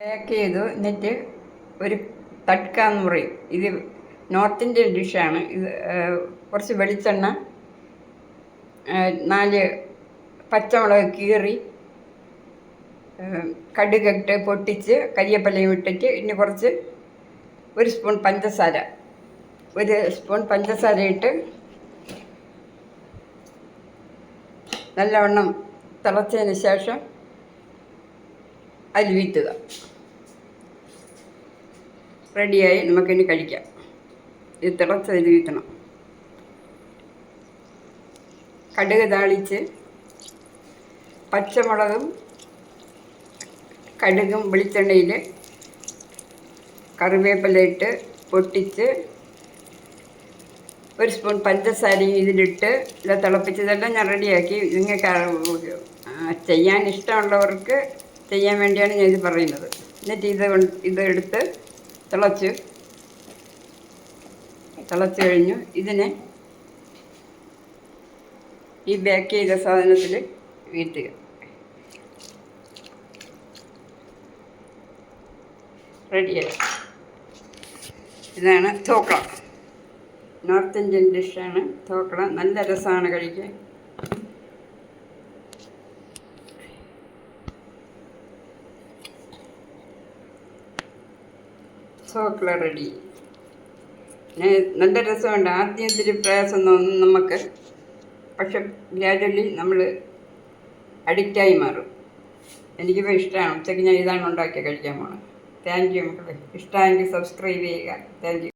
Pack ചെയ്തു. എന്നിട്ട് ഒരു തട്ക എന്ന് പറയും. ഇത് നോർത്ത് ഇന്ത്യൻ ഡിഷാണ്. ഇത് കുറച്ച് വെളിച്ചെണ്ണ, 4 പച്ചമുളക് കീറി, കടുകിട്ട് പൊട്ടിച്ച് കരിയേപ്പിലയും ഇട്ടിട്ട് ഇനി കുറച്ച് 1 സ്പൂൺ പഞ്ചസാര, 1 സ്പൂൺ പഞ്ചസാര ഇട്ട് നല്ലവണ്ണം തിളച്ചതിന് ശേഷം അതിൽ വീറ്റുക. റെഡിയായി, നമുക്കിനി കഴിക്കാം. ഇത് തിളച്ചതിൽ വീറ്റണം. കടുക് താളിച്ച് പച്ചമുളകും കടുകും വെളിച്ചെണ്ണയിൽ കറിവേപ്പില ഇട്ട് പൊട്ടിച്ച് 1 സ്പൂൺ പഞ്ചസാരയും ഇതിലിട്ട് ഇത് തിളപ്പിച്ചതെല്ലാം ഞാൻ റെഡിയാക്കി. നിങ്ങൾക്ക് ചെയ്യാൻ ഇഷ്ടമുള്ളവർക്ക് ചെയ്യാൻ വേണ്ടിയാണ് ഞാൻ ഇത് പറയുന്നത്. എന്നിട്ട് ഇതെടുത്ത് തിളച്ച് കഴിഞ്ഞു. ഇതിനെ ഈ ബേക്ക് ചെയ്ത സാധനത്തിൽ വീട്ടുക. റെഡിയായി. ഇതാണ് ധോക്ല. നോർത്ത് ഇന്ത്യൻ ഡിഷാണ് ധോക്ല. നല്ല രസമാണ് കഴിക്കാൻ. ധോക്ല റെഡി. നല്ല രസമുണ്ട്. ആദ്യം ഇത്തിരി പ്രയാസം തോന്നും നമുക്ക്, പക്ഷെ ഗ്രാജുവലി നമ്മൾ അഡിക്റ്റായി മാറും. എനിക്കിപ്പോൾ ഇഷ്ടമാണ്. ഉച്ചയ്ക്ക് ഞാൻ ഇതാണ് ഉണ്ടാക്കി കഴിക്കാൻ പോണത്. താങ്ക് യു മക്കളെ. ഇഷ്ടമായെങ്കിൽ സബ്സ്ക്രൈബ് ചെയ്യുക. Thank you.